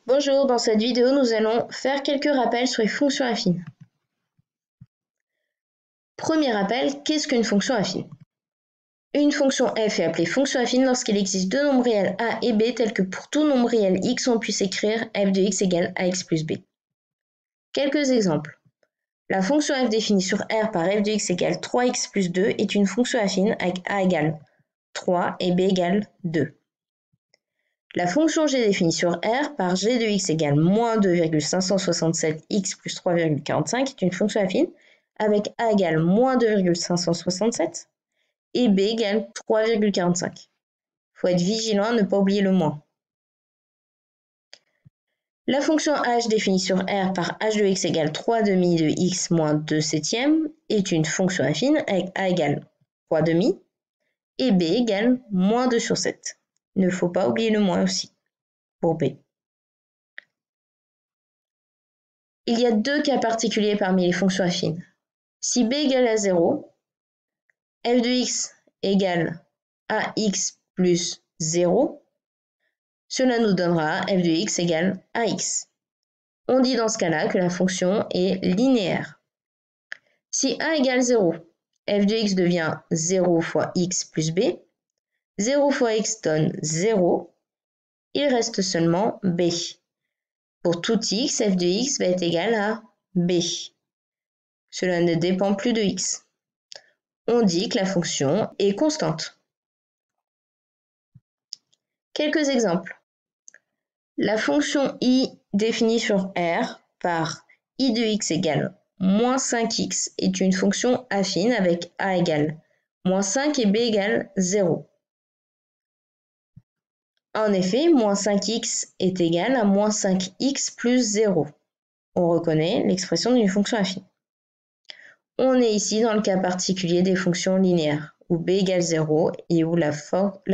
Bonjour, dans cette vidéo, nous allons faire quelques rappels sur les fonctions affines. Premier rappel, qu'est-ce qu'une fonction affine? Une fonction f est appelée fonction affine lorsqu'il existe deux nombres réels a et b tels que pour tout nombre réel x, on puisse écrire f de x égale ax plus b. Quelques exemples. La fonction f définie sur R par f de x égale 3x plus 2 est une fonction affine avec a égale 3 et b égale 2. La fonction g définie sur R par g de x égale moins 2,567x plus 3,45 est une fonction affine avec a égale moins 2,567 et b égale 3,45. Il faut être vigilant à ne pas oublier le moins. La fonction h définie sur R par h de x égale 3 demi de x moins 2 septièmes est une fonction affine avec a égale 3 demi et b égale moins 2 sur 7. Il ne faut pas oublier le moins aussi pour b. Il y a deux cas particuliers parmi les fonctions affines. Si b égale à 0, f de x égale ax plus 0, cela nous donnera f de x égale ax. On dit dans ce cas-là que la fonction est linéaire. Si a égale 0, f de x devient 0 fois x plus b, 0 fois x donne 0, il reste seulement b. Pour tout x, f de x va être égal à b. Cela ne dépend plus de x. On dit que la fonction est constante. Quelques exemples. La fonction i définie sur R par i de x égale moins 5x est une fonction affine avec a égale moins 5 et b égale 0. En effet, moins 5x est égal à moins 5x plus 0. On reconnaît l'expression d'une fonction affine. On est ici dans le cas particulier des fonctions linéaires, où b égale 0 et où la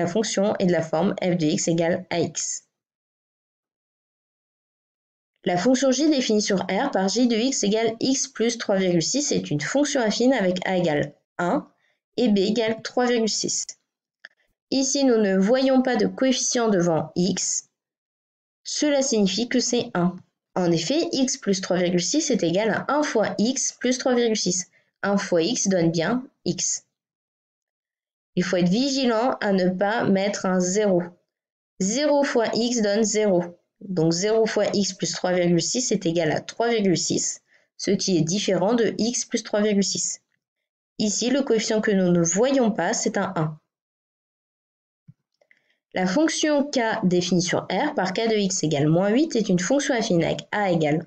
fonction est de la forme f de x égale ax. La fonction j définie sur R par j de x égale x plus 3,6 est une fonction affine avec a égale 1 et b égale 3,6. Ici, nous ne voyons pas de coefficient devant x. Cela signifie que c'est 1. En effet, x plus 3,6 est égal à 1 fois x plus 3,6. 1 fois x donne bien x. Il faut être vigilant à ne pas mettre un 0. 0 fois x donne 0. Donc 0 fois x plus 3,6 est égal à 3,6, ce qui est différent de x plus 3,6. Ici, le coefficient que nous ne voyons pas, c'est un 1. La fonction k définie sur R par k de x égale moins 8 est une fonction affine avec a égale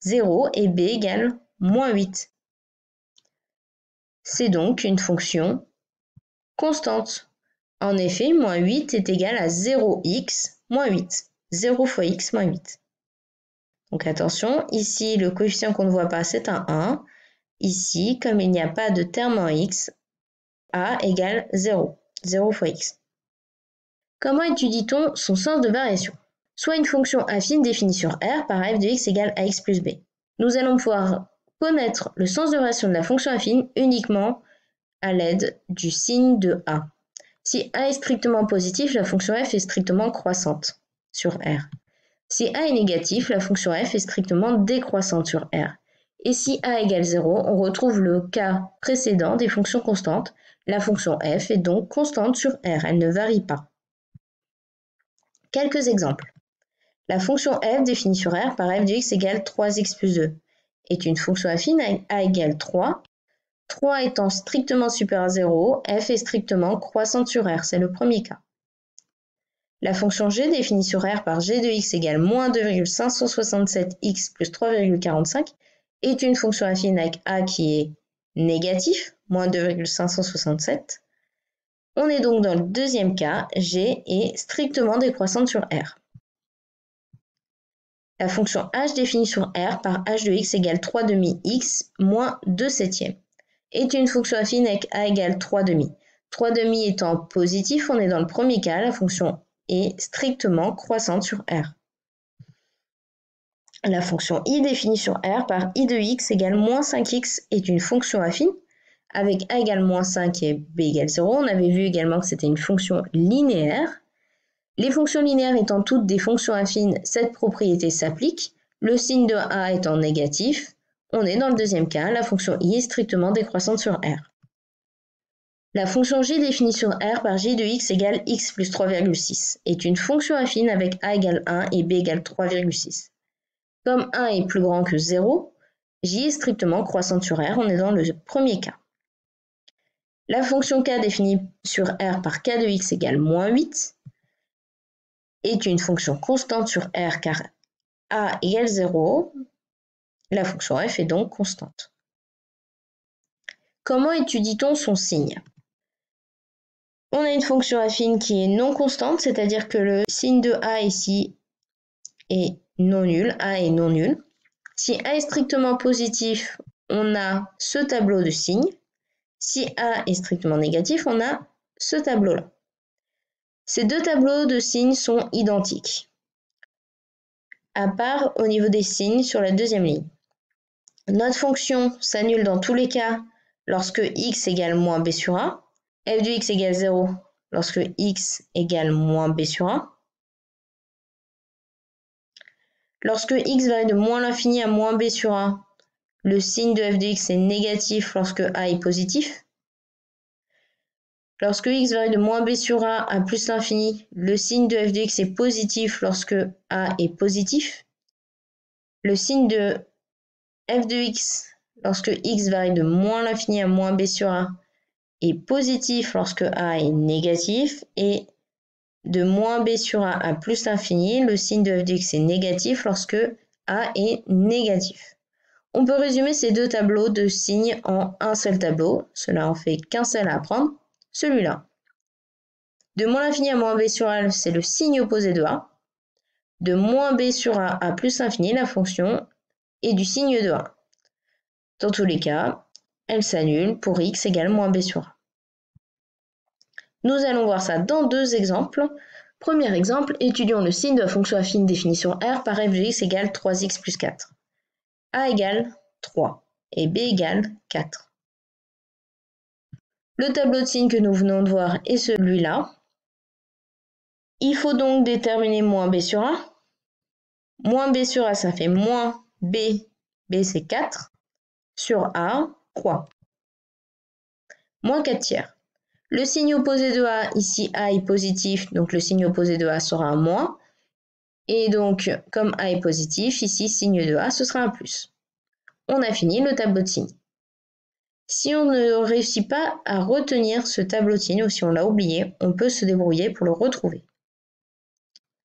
0 et b égale moins 8. C'est donc une fonction constante. En effet, moins 8 est égal à 0x moins 8. 0 fois x moins 8. Donc attention, ici le coefficient qu'on ne voit pas c'est un 1. Ici, comme il n'y a pas de terme en x, a égale 0. 0 fois x. Comment étudie-t-on son sens de variation? Soit une fonction affine définie sur R par f de x égale ax plus b. Nous allons pouvoir connaître le sens de variation de la fonction affine uniquement à l'aide du signe de a. Si a est strictement positif, la fonction f est strictement croissante sur R. Si a est négatif, la fonction f est strictement décroissante sur R. Et si a égale 0, on retrouve le cas précédent des fonctions constantes. La fonction f est donc constante sur R, elle ne varie pas. Quelques exemples. La fonction f définie sur R par f de x égale 3x plus 2 est une fonction affine avec a égale 3. 3 étant strictement supérieur à 0, f est strictement croissante sur R, c'est le premier cas. La fonction g définie sur R par g de x égale moins 2,567x plus 3,45 est une fonction affine avec a qui est négatif, moins 2,567. On est donc dans le deuxième cas, g est strictement décroissante sur R. La fonction h définie sur R par h de x égale 3 demi x moins 2 septièmes est une fonction affine avec a égale 3 demi. 3 demi étant positif, on est dans le premier cas, la fonction est strictement croissante sur R. La fonction i définie sur R par i de x égale moins 5x est une fonction affine avec a égale moins 5 et b égale 0. On avait vu également que c'était une fonction linéaire. Les fonctions linéaires étant toutes des fonctions affines, cette propriété s'applique. Le signe de a étant négatif, on est dans le deuxième cas, la fonction i est strictement décroissante sur R. La fonction g définie sur R par j de x égale x plus 3,6 est une fonction affine avec a égale 1 et b égale 3,6. Comme 1 est plus grand que 0, j est strictement croissante sur R, on est dans le premier cas. La fonction k définie sur R par k de x égale moins 8 est une fonction constante sur R car a égale 0. La fonction f est donc constante. Comment étudie-t-on son signe? On a une fonction affine qui est non constante, c'est-à-dire que le signe de a ici est non nul, a est non nul. Si a est strictement positif, on a ce tableau de signes. Si a est strictement négatif, on a ce tableau-là. Ces deux tableaux de signes sont identiques, à part au niveau des signes sur la deuxième ligne. Notre fonction s'annule dans tous les cas lorsque x égale moins b sur a, f de x égale 0 lorsque x égale moins b sur a. Lorsque x varie de moins l'infini à moins b sur a, le signe de f de x est négatif lorsque a est positif. Lorsque x varie de moins b sur a à plus l'infini, le signe de f de x est positif lorsque a est positif. Le signe de f de x lorsque x varie de moins l'infini à moins b sur a est positif lorsque a est négatif. Et de moins b sur a à plus l'infini, le signe de f de x est négatif lorsque a est négatif. On peut résumer ces deux tableaux de signes en un seul tableau. Cela en fait qu'un seul à apprendre, celui-là. De moins l'infini à moins b sur a, c'est le signe opposé de a. De moins b sur a à plus l'infini, la fonction est du signe de a. Dans tous les cas, elle s'annule pour x égale moins b sur a. Nous allons voir ça dans deux exemples. Premier exemple, étudions le signe de la fonction affine définie sur R par f de x égale 3x plus 4. A égale 3 et b égale 4. Le tableau de signes que nous venons de voir est celui-là. Il faut donc déterminer moins b sur a. Moins b sur a, ça fait moins b. B, c'est 4. Sur a, 3. Moins 4 tiers. Le signe opposé de a, ici a est positif, donc le signe opposé de a sera un moins. Et donc, comme a est positif, ici, signe de a, ce sera un plus. On a fini le tableau de signes. Si on ne réussit pas à retenir ce tableau de signes, ou si on l'a oublié, on peut se débrouiller pour le retrouver.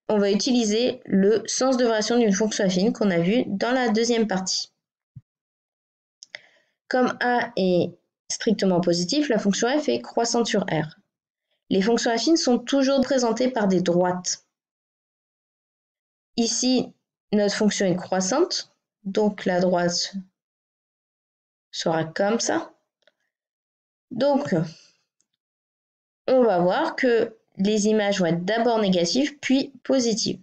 On va utiliser le sens de variation d'une fonction affine qu'on a vu dans la deuxième partie. Comme a est strictement positif, la fonction f est croissante sur R. Les fonctions affines sont toujours présentées par des droites. Ici, notre fonction est croissante, donc la droite sera comme ça. Donc, on va voir que les images vont être d'abord négatives, puis positives.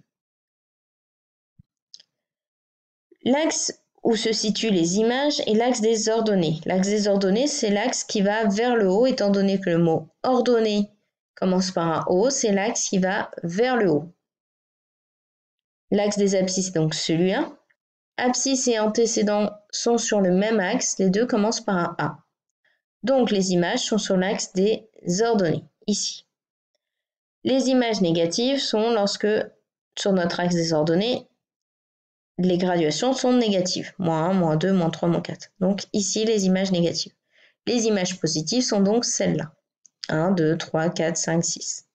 L'axe où se situent les images est l'axe des ordonnées. L'axe des ordonnées, c'est l'axe qui va vers le haut, étant donné que le mot ordonnée commence par un O, c'est l'axe qui va vers le haut. L'axe des abscisses, donc celui-là. Abscisse et antécédent sont sur le même axe, les deux commencent par un A. Donc les images sont sur l'axe des ordonnées, ici. Les images négatives sont lorsque, sur notre axe des ordonnées, les graduations sont négatives. Moins 1, moins 2, moins 3, moins 4. Donc ici, les images négatives. Les images positives sont donc celles-là. 1, 2, 3, 4, 5, 6.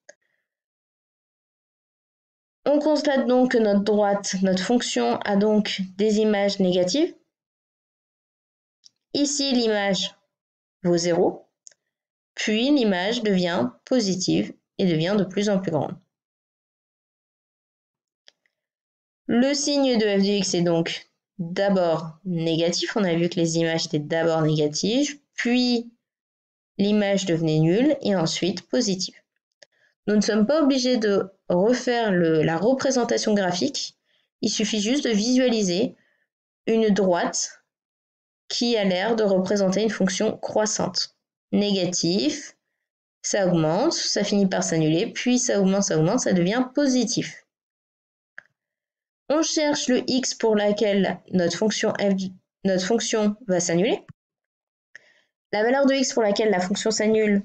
On constate donc que notre droite, notre fonction, a donc des images négatives. Ici, l'image vaut 0. Puis l'image devient positive et devient de plus en plus grande. Le signe de f de x est donc d'abord négatif. On a vu que les images étaient d'abord négatives, puis l'image devenait nulle et ensuite positive. Nous ne sommes pas obligés de refaire la représentation graphique. Il suffit juste de visualiser une droite qui a l'air de représenter une fonction croissante. Négatif, ça augmente, ça finit par s'annuler, puis ça augmente, ça devient positif. On cherche le x pour laquelle notre fonction va s'annuler. La valeur de x pour laquelle la fonction s'annule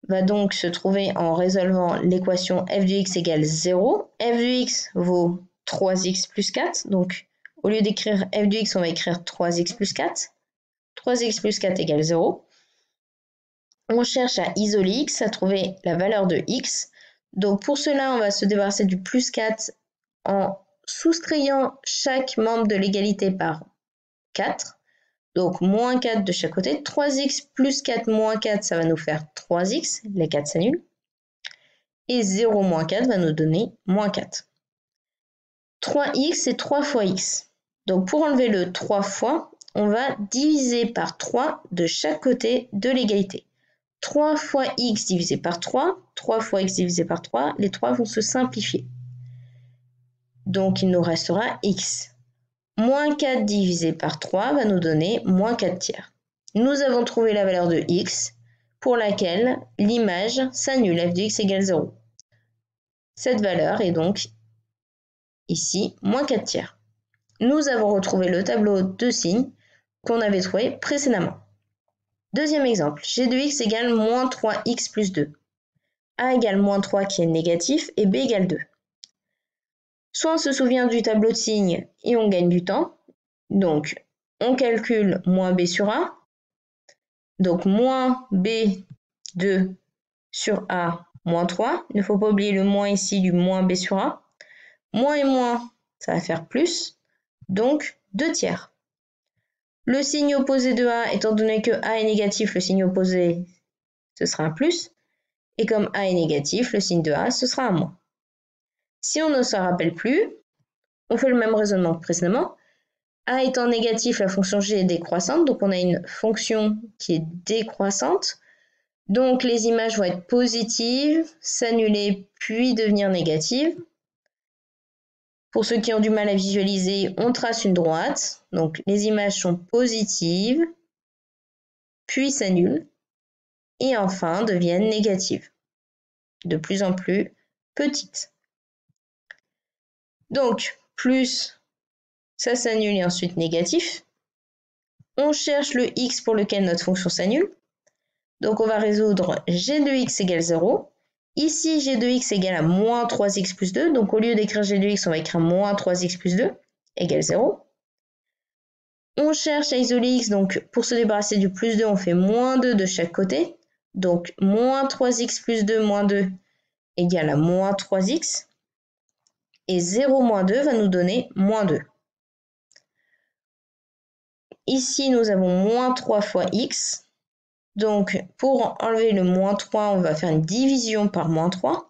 va donc se trouver en résolvant l'équation f de x égale 0. f de x vaut 3x plus 4. Donc, au lieu d'écrire f de x, on va écrire 3x plus 4. 3x plus 4 égale 0. On cherche à isoler x, à trouver la valeur de x. Donc, pour cela, on va se débarrasser du plus 4 en soustrayant chaque membre de l'égalité par 4. Donc, moins 4 de chaque côté. 3x plus 4 moins 4, ça va nous faire 3x. Les 4 s'annulent. Et 0 moins 4 va nous donner moins 4. 3x, c'est 3 fois x. Donc, pour enlever le 3 fois, on va diviser par 3 de chaque côté de l'égalité. 3 fois x divisé par 3, 3 fois x divisé par 3, les 3 vont se simplifier. Donc, il nous restera x. Moins 4 divisé par 3 va nous donner moins 4 tiers. Nous avons trouvé la valeur de x pour laquelle l'image s'annule, f de x égale 0. Cette valeur est donc ici moins 4 tiers. Nous avons retrouvé le tableau de signes qu'on avait trouvé précédemment. Deuxième exemple, g de x égale moins 3x plus 2. A égale moins 3 qui est négatif et b égale 2. Soit on se souvient du tableau de signes et on gagne du temps. Donc, on calcule moins b sur a. Donc, moins b2 sur a moins 3. Il ne faut pas oublier le moins ici du moins b sur a. Moins et moins, ça va faire plus. Donc, 2 tiers. Le signe opposé de a, étant donné que a est négatif, le signe opposé, ce sera un plus. Et comme a est négatif, le signe de a, ce sera un moins. Si on ne se rappelle plus, on fait le même raisonnement que précédemment. A étant négatif, la fonction g est décroissante, donc on a une fonction qui est décroissante. Donc les images vont être positives, s'annuler, puis devenir négatives. Pour ceux qui ont du mal à visualiser, on trace une droite. Donc les images sont positives, puis s'annulent, et enfin deviennent négatives, de plus en plus petites. Donc, plus, ça s'annule et ensuite négatif. On cherche le x pour lequel notre fonction s'annule. Donc, on va résoudre g de x égale 0. Ici, g de x égale à moins 3x plus 2. Donc, au lieu d'écrire g de x, on va écrire moins 3x plus 2 égale 0. On cherche à isoler x. Donc, pour se débarrasser du plus 2, on fait moins 2 de chaque côté. Donc, moins 3x plus 2 moins 2 égale à moins 3x. Et 0 moins 2 va nous donner moins 2. Ici, nous avons moins 3 fois x. Donc, pour enlever le moins 3, on va faire une division par moins 3.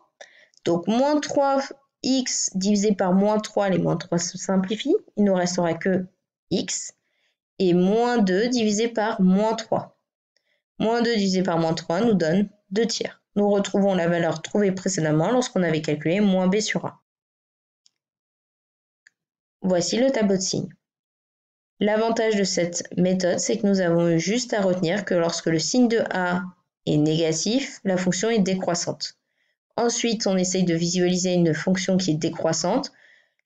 Donc, moins 3x divisé par moins 3, les moins 3 se simplifient. Il ne nous restera que x. Et moins 2 divisé par moins 3. Moins 2 divisé par moins 3 nous donne 2 tiers. Nous retrouvons la valeur trouvée précédemment lorsqu'on avait calculé moins b sur a. Voici le tableau de signes. L'avantage de cette méthode, c'est que nous avons eu juste à retenir que lorsque le signe de a est négatif, la fonction est décroissante. Ensuite, on essaye de visualiser une fonction qui est décroissante.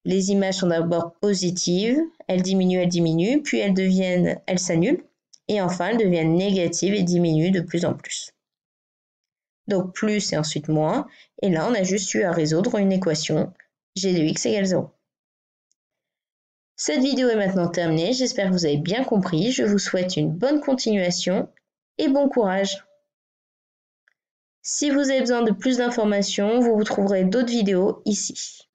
Les images sont d'abord positives, elles diminuent, puis elles s'annulent, et enfin elles deviennent négatives et diminuent de plus en plus. Donc plus et ensuite moins, et là on a juste eu à résoudre une équation g de x égale 0. Cette vidéo est maintenant terminée, j'espère que vous avez bien compris, je vous souhaite une bonne continuation et bon courage. Si vous avez besoin de plus d'informations, vous trouverez d'autres vidéos ici.